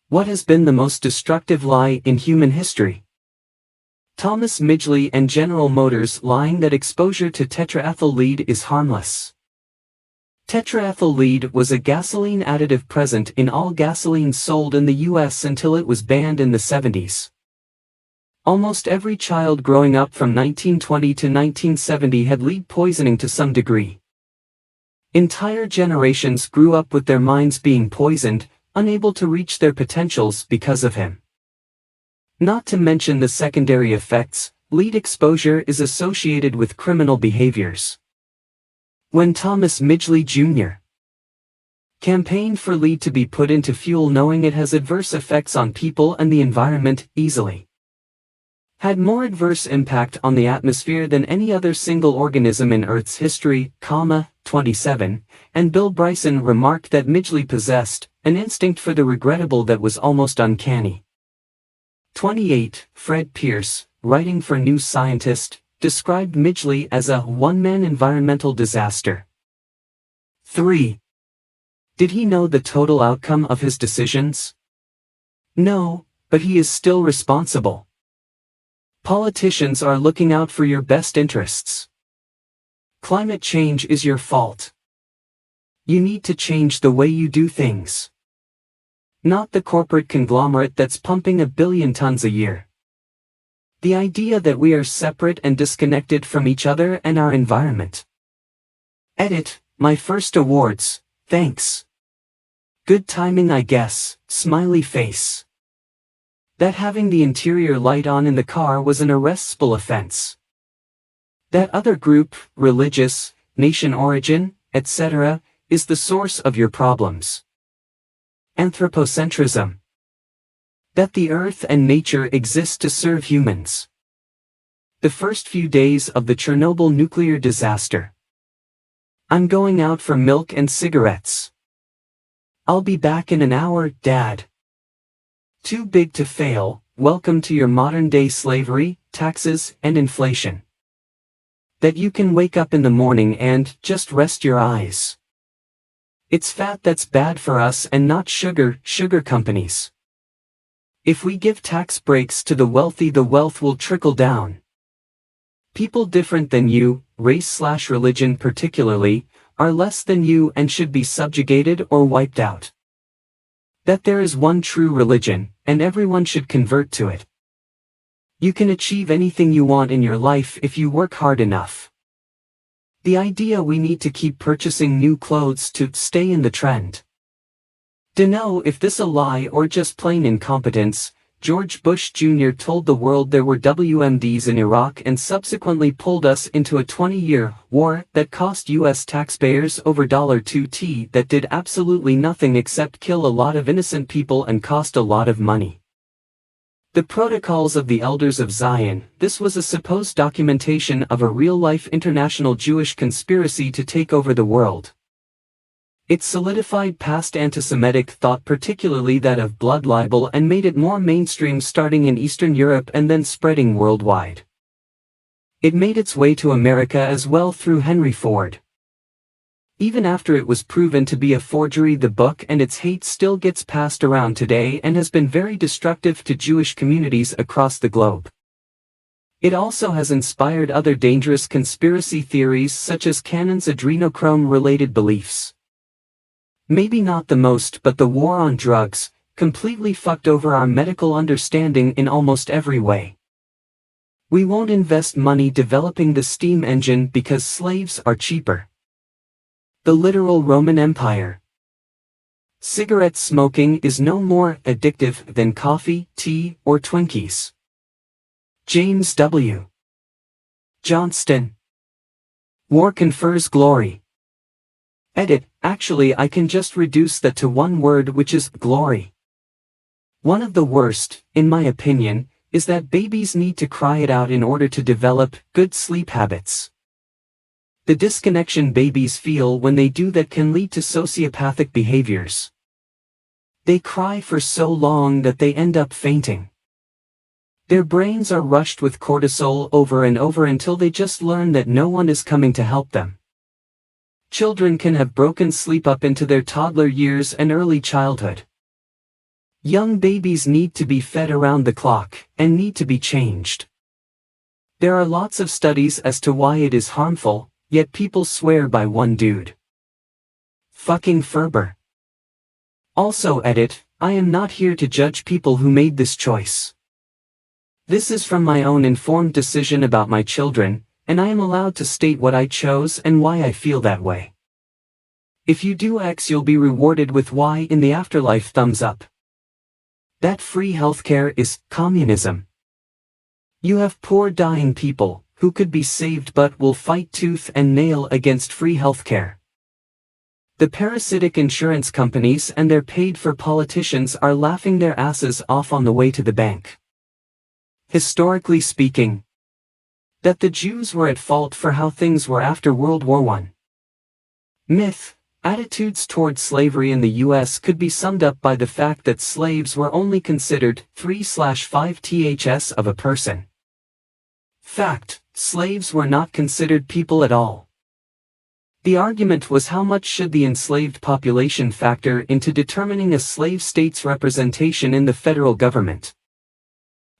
What has been the most destructive lie in human history? Thomas Midgley and General Motors lying that exposure to tetraethyl lead is harmless. Tetraethyl lead was a gasoline additive present in all gasoline sold in the US until it was banned in the 70s. Almost every child growing up from 1920 to 1970 had lead poisoning to some degree. Entire generations grew up with their minds being poisoned, unable to reach their potentials because of him. Not to mention the secondary effects, lead exposure is associated with criminal behaviors. When Thomas Midgley Jr. campaigned for lead to be put into fuel knowing it has adverse effects on people and the environment, easily had more adverse impact on the atmosphere than any other single organism in Earth's history, 27, and Bill Bryson remarked that Midgley possessed an instinct for the regrettable that was almost uncanny. 28. Fred Pierce, writing for New Scientist, described Midgley as a one-man environmental disaster. 3. Did he know the total outcome of his decisions? No, but he is still responsible. Politicians are looking out for your best interests. Climate change is your fault. You need to change the way you do things. Not the corporate conglomerate that's pumping 1 billion tons a year. The idea that we are separate and disconnected from each other and our environment. Edit, my first awards, thanks. Good timing I guess, smiley face. That having the interior light on in the car was an arrestable offense. That other group, religious, nation origin, etc., is the source of your problems. Anthropocentrism. That the earth and nature exist to serve humans. The first few days of the Chernobyl nuclear disaster. I'm going out for milk and cigarettes. I'll be back in an hour, Dad. Too big to fail, welcome to your modern-day slavery, taxes, and inflation. That you can wake up in the morning and just rest your eyes. It's fat that's bad for us and not sugar companies. If we give tax breaks to the wealthy, the wealth will trickle down. People different than you, race/religion particularly, are less than you and should be subjugated or wiped out. That there is one true religion, and everyone should convert to it. You can achieve anything you want in your life if you work hard enough. The idea we need to keep purchasing new clothes to stay in the trend. Dunno if this a lie or just plain incompetence. George Bush Jr. told the world there were WMDs in Iraq and subsequently pulled us into a 20-year war that cost US taxpayers over $2T that did absolutely nothing except kill a lot of innocent people and cost a lot of money. The Protocols of the Elders of Zion, this was a supposed documentation of a real-life international Jewish conspiracy to take over the world. It solidified past anti-Semitic thought, particularly that of blood libel, and made it more mainstream starting in Eastern Europe and then spreading worldwide. It made its way to America as well through Henry Ford. Even after it was proven to be a forgery, the book and its hate still gets passed around today and has been very destructive to Jewish communities across the globe. It also has inspired other dangerous conspiracy theories such as Cannon's adrenochrome-related beliefs. Maybe not the most, but the war on drugs completely fucked over our medical understanding in almost every way. We won't invest money developing the steam engine because slaves are cheaper. The literal Roman Empire. Cigarette smoking is no more addictive than coffee, tea, or Twinkies. James W. Johnston. War confers glory. Edit, actually I can just reduce that to one word, which is glory. One of the worst, in my opinion, is that babies need to cry it out in order to develop good sleep habits. The disconnection babies feel when they do that can lead to sociopathic behaviors. They cry for so long that they end up fainting. Their brains are rushed with cortisol over and over until they just learn that no one is coming to help them. Children can have broken sleep up into their toddler years and early childhood. Young babies need to be fed around the clock, and need to be changed. There are lots of studies as to why it is harmful, yet people swear by one dude. Fucking Ferber. Also edit, I am not here to judge people who made this choice. This is from my own informed decision about my children, and I am allowed to state what I chose and why I feel that way. If you do X, you'll be rewarded with Y in the afterlife. Thumbs up. That free healthcare is communism. You have poor dying people, who could be saved but will fight tooth and nail against free healthcare. The parasitic insurance companies and their paid-for politicians are laughing their asses off on the way to the bank. Historically speaking, that the Jews were at fault for how things were after World War I. Myth. Attitudes toward slavery in the U.S. could be summed up by the fact that slaves were only considered 3/5 ths of a person. Fact. Slaves were not considered people at all. The argument was how much should the enslaved population factor into determining a slave state's representation in the federal government.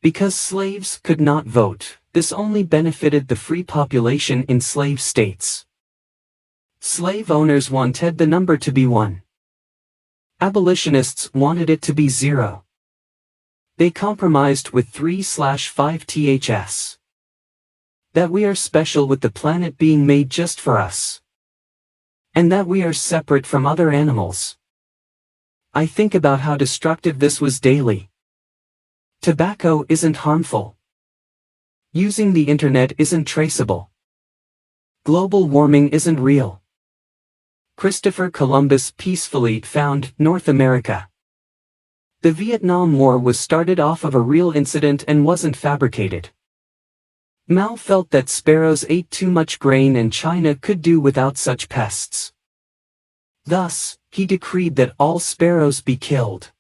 Because slaves could not vote, this only benefited the free population in slave states. Slave owners wanted the number to be 1. Abolitionists wanted it to be 0. They compromised with 3/5 ths. That we are special with the planet being made just for us. And that we are separate from other animals. I think about how destructive this was daily. Tobacco isn't harmful. Using the internet isn't traceable. Global warming isn't real. Christopher Columbus peacefully found North America. The Vietnam War was started off of a real incident and wasn't fabricated. Mao felt that sparrows ate too much grain and China could do without such pests. Thus, he decreed that all sparrows be killed.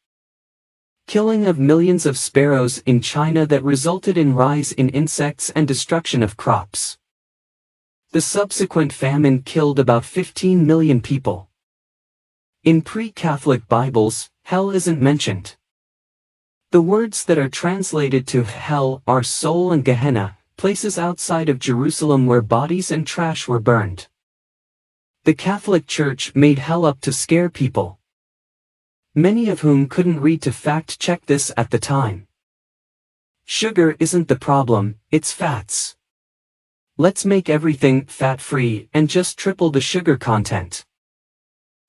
Killing of millions of sparrows in China that resulted in rise in insects and destruction of crops. The subsequent famine killed about 15 million people. In pre-Catholic Bibles, hell isn't mentioned. The words that are translated to hell are Sheol and Gehenna, places outside of Jerusalem where bodies and trash were burned. The Catholic Church made hell up to scare people. Many of whom couldn't read to fact-check this at the time. Sugar isn't the problem, it's fats. Let's make everything fat-free and just triple the sugar content.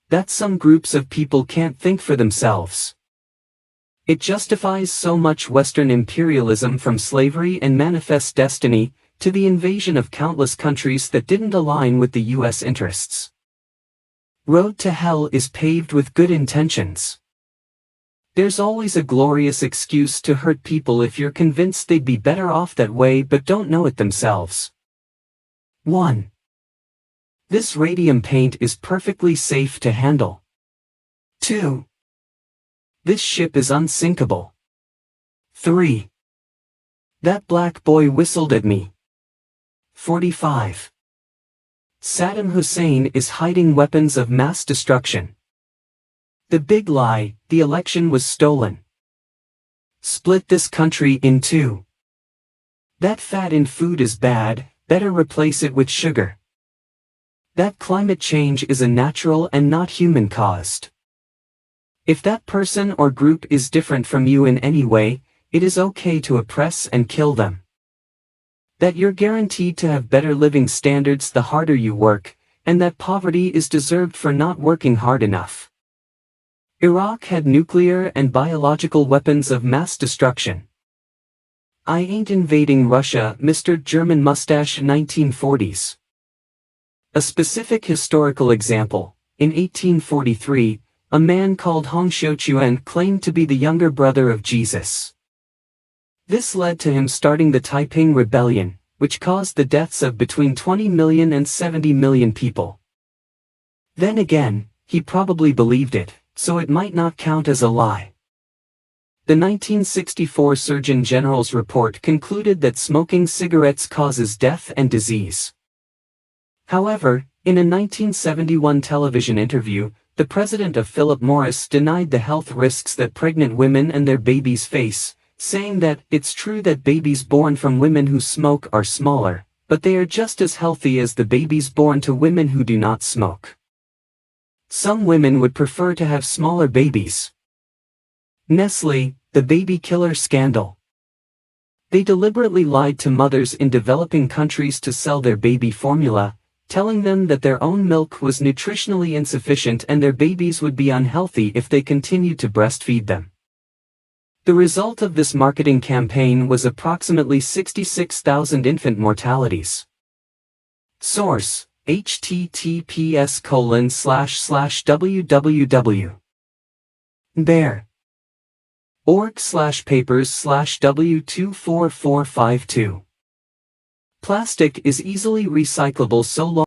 That some groups of people can't think for themselves. It justifies so much Western imperialism from slavery and manifest destiny, to the invasion of countless countries that didn't align with the U.S. interests. Road to hell is paved with good intentions. There's always a glorious excuse to hurt people if you're convinced they'd be better off that way but don't know it themselves. 1. This radium paint is perfectly safe to handle. 2. This ship is unsinkable. 3. That black boy whistled at me. 45. Saddam Hussein is hiding weapons of mass destruction. The big lie, the election was stolen. Split this country in two. That fat in food is bad, better replace it with sugar. That climate change is a natural and not human-caused. If that person or group is different from you in any way, it is okay to oppress and kill them. That you're guaranteed to have better living standards the harder you work, and that poverty is deserved for not working hard enough. Iraq had nuclear and biological weapons of mass destruction. I ain't invading Russia, Mr. German Mustache 1940s. A specific historical example, in 1843, a man called Hong Xiuquan claimed to be the younger brother of Jesus. This led to him starting the Taiping Rebellion, which caused the deaths of between 20 million and 70 million people. Then again, he probably believed it, so it might not count as a lie. The 1964 Surgeon General's report concluded that smoking cigarettes causes death and disease. However, in a 1971 television interview, The president of Philip Morris denied the health risks that pregnant women and their babies face, saying that it's true that babies born from women who smoke are smaller, but they are just as healthy as the babies born to women who do not smoke. Some women would prefer to have smaller babies. Nestlé, the baby killer scandal. They deliberately lied to mothers in developing countries to sell their baby formula, telling them that their own milk was nutritionally insufficient and their babies would be unhealthy if they continued to breastfeed them. The result of this marketing campaign was approximately 66,000 infant mortalities. Source: https://www. Bear.org/papers/W24452. Plastic is easily recyclable so long